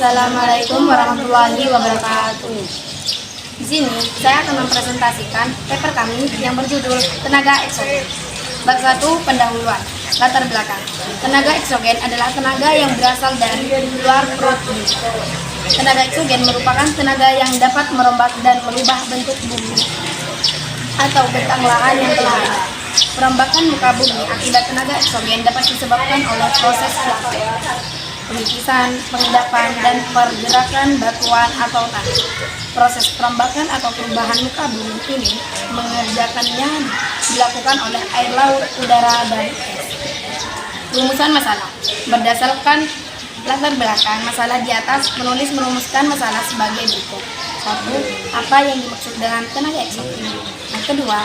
Assalamualaikum warahmatullahi wabarakatuh. Di sini saya akan mempresentasikan paper kami yang berjudul Tenaga Eksogen. Bab 1 pendahuluan. Latar belakang. Tenaga eksogen adalah tenaga yang berasal dari luar perut bumi. Tenaga eksogen merupakan tenaga yang dapat merombak dan merubah bentuk bumi atau bentang lahan yang telah ada. Perombakan muka bumi akibat tenaga eksogen dapat disebabkan oleh proses penipisan, pengendapan, dan pergerakan batuan atau tanah. Proses perombakan atau perubahan muka bumi ini mengerjakannya dilakukan oleh air laut, udara, dan es. Rumusan masalah. Berdasarkan latar belakang masalah di atas, menulis merumuskan masalah sebagai berikut. 1. Apa yang dimaksud dengan tenaga eksogen? Yang kedua,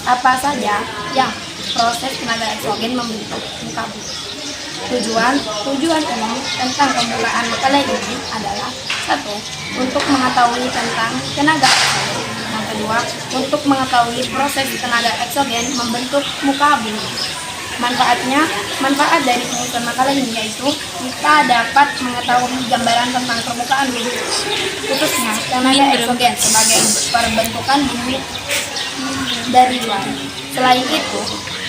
apa saja yang proses tenaga eksogen membentuk muka bumi? Tujuan umum tentang pembukaan makalah ini adalah 1. Untuk mengetahui tentang tenaga eksogen. Yang kedua, untuk mengetahui proses tenaga eksogen membentuk muka bumi. Manfaat dari penyusunan makalah ini yaitu kita dapat mengetahui gambaran tentang permukaan bumi, khususnya tenaga eksogen sebagai perbentukan bumi dari luar. Selain itu,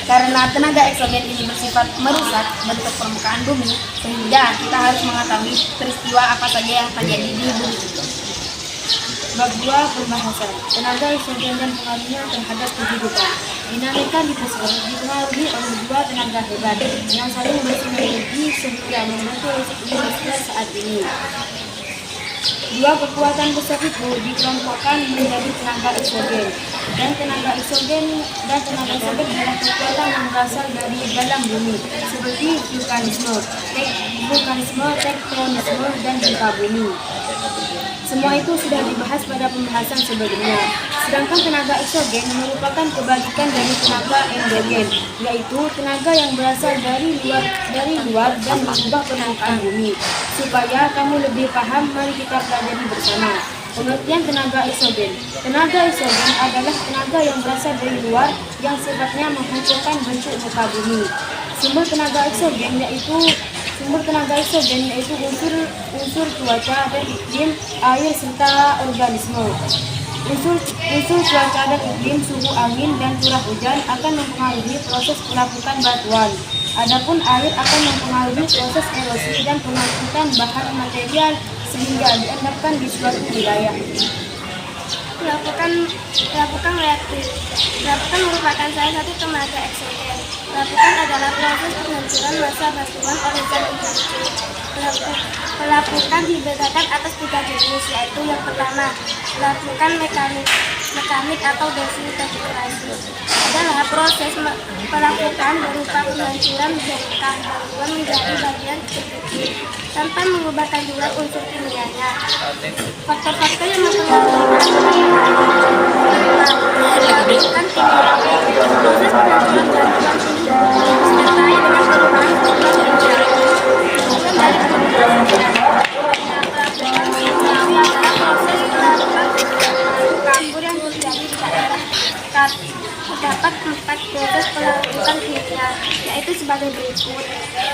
karena tenaga eksogen ini bersifat merusak bentuk permukaan bumi, sehingga kita harus mengetahui peristiwa apa saja yang terjadi di bumi itu. Bab 2 pembahasan. Tenaga eksogen dan pengaruhnya terhadap kehidupan. Dinamika di pesawat dipengaruhi oleh dua tenaga hebat yang saling bersinergi sehingga membentuk Indonesia saat ini. Dua kekuatan besar itu dikelompokkan menjadi tenaga eksogen dan tenaga eksogen adalah kekuatan yang berasal dari dalam bumi seperti vulkanisme, tektonisme, dan gempa bumi. Semua itu sudah dibahas pada pembahasan sebelumnya. Sedangkan tenaga eksogen merupakan kebalikan dari tenaga endogen, yaitu tenaga yang berasal dari luar dan mengubah permukaan bumi. Supaya kamu lebih paham, mari kita pelajari bersama. Pengertian tenaga eksogen. Tenaga eksogen adalah tenaga yang berasal dari luar yang sifatnya menghancurkan bentuk muka bumi. Sumber tenaga eksogen yaitu unsur cuaca dan iklim, air, serta organisme. Unsur cuaca dan iklim, suhu angin, dan curah hujan akan mempengaruhi proses pelapukan batuan. Adapun air akan mempengaruhi proses erosi dan pengangkutan bahan material sehingga diendapkan di suatu wilayah. Pelapukan reaktif. Pelapukan merupakan salah satu tenaga eksogen. Pelapukan adalah proses penghancuran massa batuan oleh zat penghancur. Pelapukan dibedakan atas 3 jenis, yaitu yang pertama, pelapukan mekanik atau desintegrasi. Adalah proses pelapukan berupa penghancuran bongkar batuan menjadi bagian kecil tanpa mengubah kandungan unsur kimianya. Faktor-faktor yang mempengaruhi pelapukan kimia, proses penghancuran batuan disertai dengan perubahan dari kabur yang terjadi di daerah dekat. Terdapat 4 proses pelapukan kimia, yaitu sebagai berikut.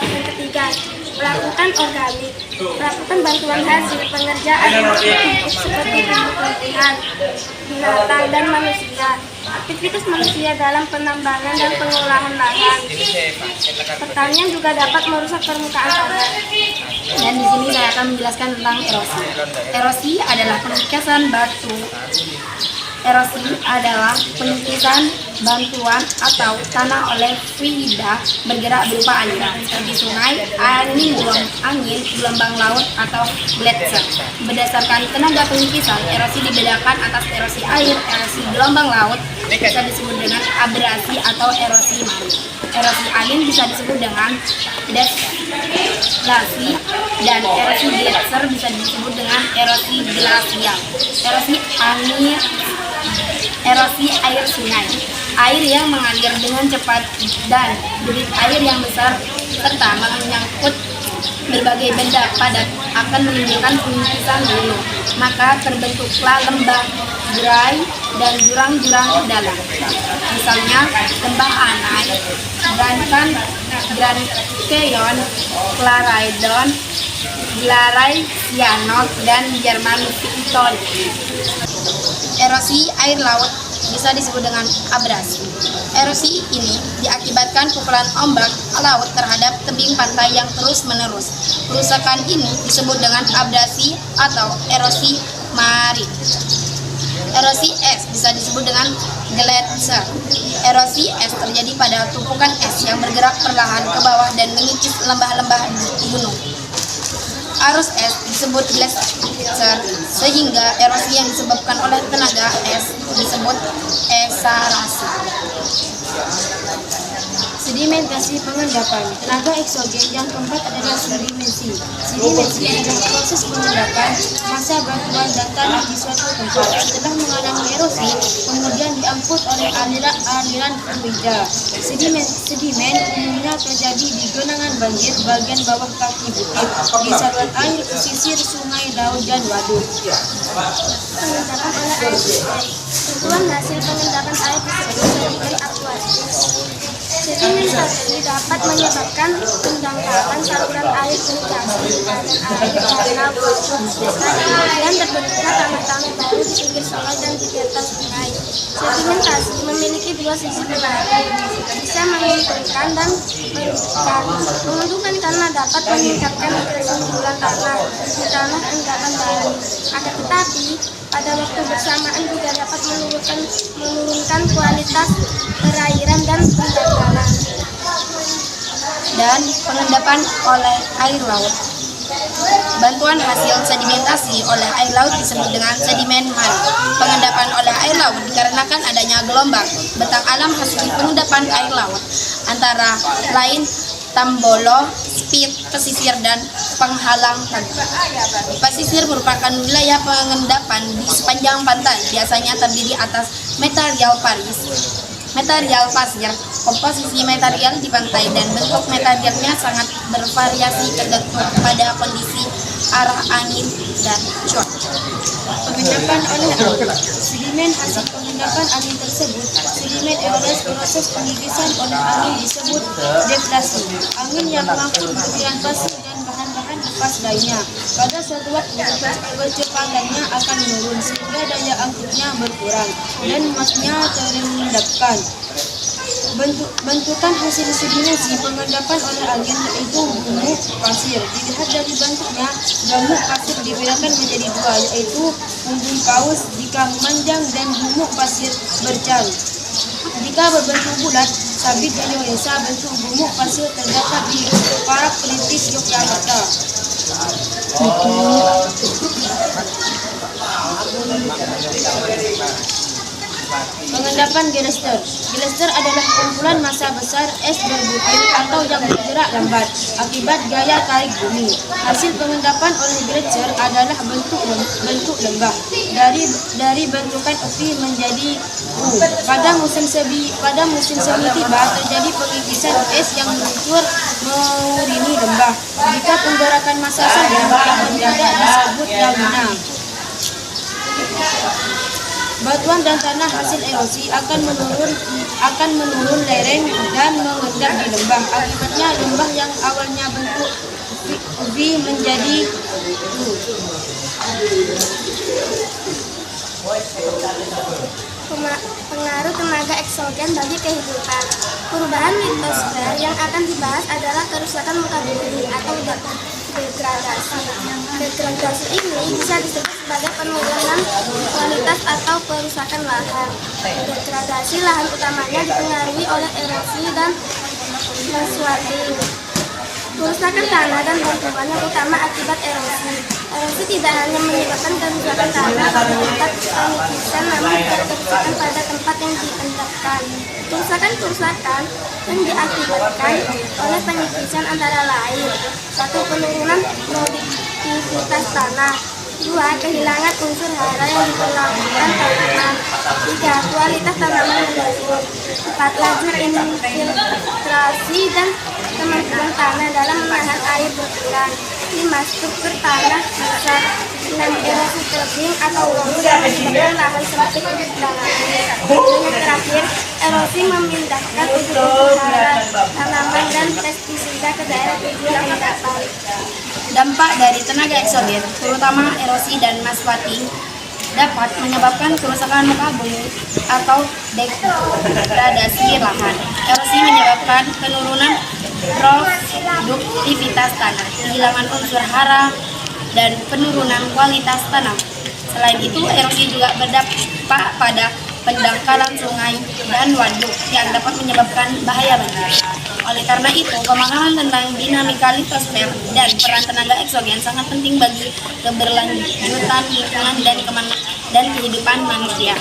Yang ketiga, pelapukan organik. Pelapukan bantuan hasil pengerjaan makhluk seperti tumbuh-tumbuhan, binatang, dan manusia. Aktivitas manusia dalam penambangan dan pengolahan lahan. Pertanian juga dapat merusak permukaan tanah. Dan di sini saya akan menjelaskan tentang erosi. Erosi adalah penipisan batu. Erosi adalah penipisan bantuan atau tanah oleh fluida bergerak berupa aliran seperti sungai, angin, gelombang laut, atau gletser. Berdasarkan tenaga penipisan, erosi dibedakan atas erosi air, erosi gelombang laut bisa disebut dengan abrasi atau erosi marin. Erosi angin bisa disebut dengan deslasi, dan erosi gletser bisa disebut dengan erosi glasial. Erosi air sungai, air yang mengalir dengan cepat dan debit air yang besar serta menyangkut berbagai benda padat akan menimbulkan penipisan gunung, maka terbentuklah lembah, gerai, dan jurang-jurang dalam. Misalnya lembah Anai, Grand Canyon, Claridon, Glaray Cyanot, dan Jerman Victor. Erosi air laut bisa disebut dengan abrasi. Erosi ini diakibatkan pukulan ombak laut terhadap tebing pantai yang terus-menerus. Kerusakan ini disebut dengan abrasi atau erosi marin. Erosi es bisa disebut dengan gletser. Erosi es terjadi pada tumpukan es yang bergerak perlahan ke bawah dan mengikis lembah-lembah di gunung. Arus es disebut gletser, sehingga erosi yang disebabkan oleh tenaga es disebut esarasi. Sedimentasi pengendapan. Tenaga eksogen yang keempat adalah sedimensi. Sedimensi adalah proses pengendapan massa batuan dan tanah di suatu tempat setelah mengalami erosi, kemudian diangkut oleh aliran fluida. Sedimen umumnya terjadi di genangan banjir, bagian bawah kaki bukit, di saluran air pesisir, sungai, laut, dan waduk. Pengendapan oleh air sungai. Tentuan hasil pengendapan air tersebut sedimen akuatis. Sedimentasi dapat menyebabkan pendangkalan saluran air irigasi dan air karena dan terbentuknya tanah-tanah baru di pinggir sungai dan di atas sungai. Sedimentasi memiliki dua sisi berbalik, bisa menguntungkan dan merugikan. Menguntungkan karena dapat meningkatkan kesuburan tanah di tanah endapan baru. Akan tetapi pada waktu bersamaan juga dapat menurunkan kualitas perairan dan pendangkalan. Dan pengendapan oleh air laut. Bantuan hasil sedimentasi oleh air laut disebut dengan sedimen marin. Pengendapan oleh air laut dikarenakan adanya gelombang bentang alam hasil pengendapan air laut, antara lain Tambolo, Spit, pesisir, dan penghalang pantai. Pesisir merupakan wilayah pengendapan di sepanjang pantai, biasanya terdiri atas material pasir. Komposisi material di pantai dan bentuk materialnya sangat bervariasi tergantung pada kondisi arah angin dan cuaca. Pengendapan oleh angin. Sedimen hasil pengendapan angin tersebut, sedimen erosi proses pengikisan oleh angin disebut deflasi. Angin yang mengangkut butiran pasir dan bahan-bahan lepas lainnya pada suatu waktu kecepatannya akan menurun sehingga daya angkutnya berkurang dan masnya terendapkan. Bentukan hasil sedimentasi pengendapan oleh angin yaitu gumuk pasir. Dilihat dari bentuknya, gumuk pasir dibedakan menjadi dua, yaitu embun paus jika memanjang dan gumuk pasir bercalu. Jika berbentuk bulat, sabit Indonesia, bentuk gumuk pasir terdapat di Parak Perintis Yogyakarta. Pengendapan gelester. Gelester adalah kumpulan massa besar es berbutir atau yang bergerak lambat akibat gaya tarik bumi. Hasil pengendapan oleh gelester adalah bentuk lembah dari bentukan api menjadi U. Pada musim semi tiba terjadi pengikisan es yang meluncur mengurini lembah. Jika penggerakan massa sedang yang mendadak disebut lamina. Batuan dan tanah hasil erosi akan menurun lereng dan mengendap di lembah. Akibatnya lembah yang awalnya bentuk V menjadi U. Pengaruh tenaga eksogen bagi kehidupan. Perubahan litosfer yang akan dibahas adalah kerusakan muka bumi atau degradasi. Degradasi ini bisa disebut sebagai penurunan kualitas atau perusakan lahan. Degradasi lahan utamanya dipengaruhi oleh erosi dan flooding. Kerusakan tanah dan batuan yang utama akibat erosi. Erosi tidak hanya menyebabkan kerusakan tanah pada tempat pengikisan, namun juga kerusakan pada tempat yang diendapkan. Kerusakan yang diakibatkan oleh pengikisan antara lain: 1. Penurunan produktivitas tanah. 2. Kehilangan unsur hara yang diperlakukan tanaman. 3. Kualitas tanaman menurun. 4. Laju infiltrasi dan kemampuan tanah dalam menahan air berkurang. 5. Struktur tanah rusak. 6. Erosi tebing atau longsor menyebabkan lahan sempit berdalam. Dan yang terakhir, erosi memindahkan unsur hara tanaman dan pestisida ke daerah tujuan endapan. Dampak dari tenaga eksogen, terutama erosi dan mass flooding, dapat menyebabkan kerusakan muka bumi atau degradasi lahan. Erosi menyebabkan penurunan produktivitas tanah, kehilangan unsur hara, dan penurunan kualitas tanam. Selain itu, erosi juga berdampak pada pendangkalan sungai dan waduk yang dapat menyebabkan bahaya banjir. Oleh karena itu, pemahaman tentang dinamika litosfer dan peran tenaga eksogen sangat penting bagi keberlanjutan lingkungan dan kehidupan manusia.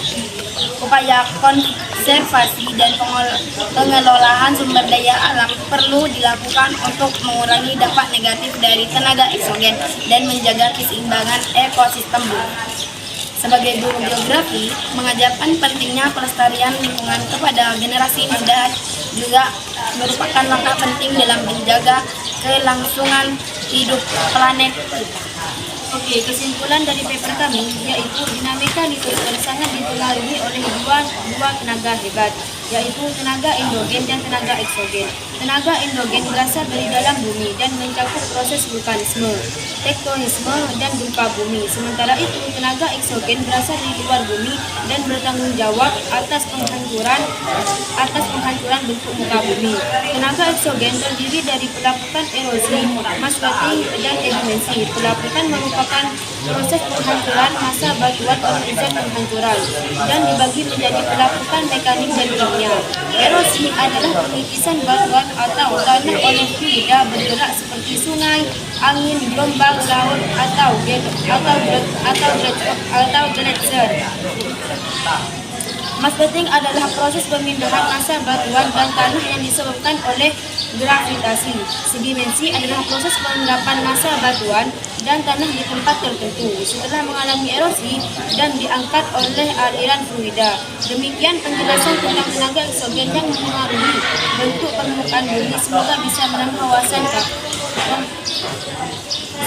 Upaya konservasi dan pengelolaan sumber daya alam perlu dilakukan untuk mengurangi dampak negatif dari tenaga eksogen dan menjaga keseimbangan ekosistem bumi. Sebagai guru geografi, mengajarkan pentingnya pelestarian lingkungan kepada generasi muda juga merupakan langkah penting dalam menjaga kelangsungan hidup planet kita. Oke, kesimpulan dari paper kami yaitu dinamika litosfer sangat dipengaruhi oleh dua tenaga hebat, yaitu tenaga endogen dan tenaga eksogen. Tenaga endogen berasal dari dalam bumi dan mencakup proses vulkanisme, tektonisme, dan gempa bumi. Sementara itu, tenaga eksogen berasal dari luar bumi dan bertanggung jawab atas penghancuran bentuk muka bumi. Tenaga eksogen terdiri dari pelapukan erosi, mass flooding, dan sedimentasi. Pelapukan merupakan proses penghancuran massa batuan organisasi penghancuran dan dibagi menjadi pelapukan mekanik dan kimia. Erosi adalah penipisan batuan atau tanah oleh fluida bergerak seperti sungai, angin, gelombang laut atau gletser. Mass flooding adalah proses pemindahan massa batuan dan tanah yang disebabkan oleh gravitasi. Sedimentasi adalah proses pengendapan massa batuan dan tanah di tempat tertentu setelah mengalami erosi dan diangkat oleh aliran fluida. Demikian penjelasan tentang tenaga eksogen yang mempengaruhi bentuk permukaan bumi. Semoga bisa menambah wawasan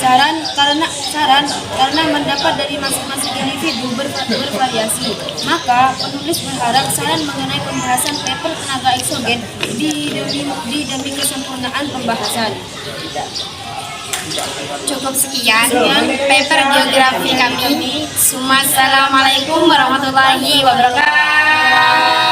karena mendapat dari masing-masing individu bervariasi. Maka penulis berharap saran mengenai pembahasan paper tenaga eksogen demi kesempurnaan pembahasan. Cukup sekian paper geografi kami. Assalamualaikum warahmatullahi wabarakatuh.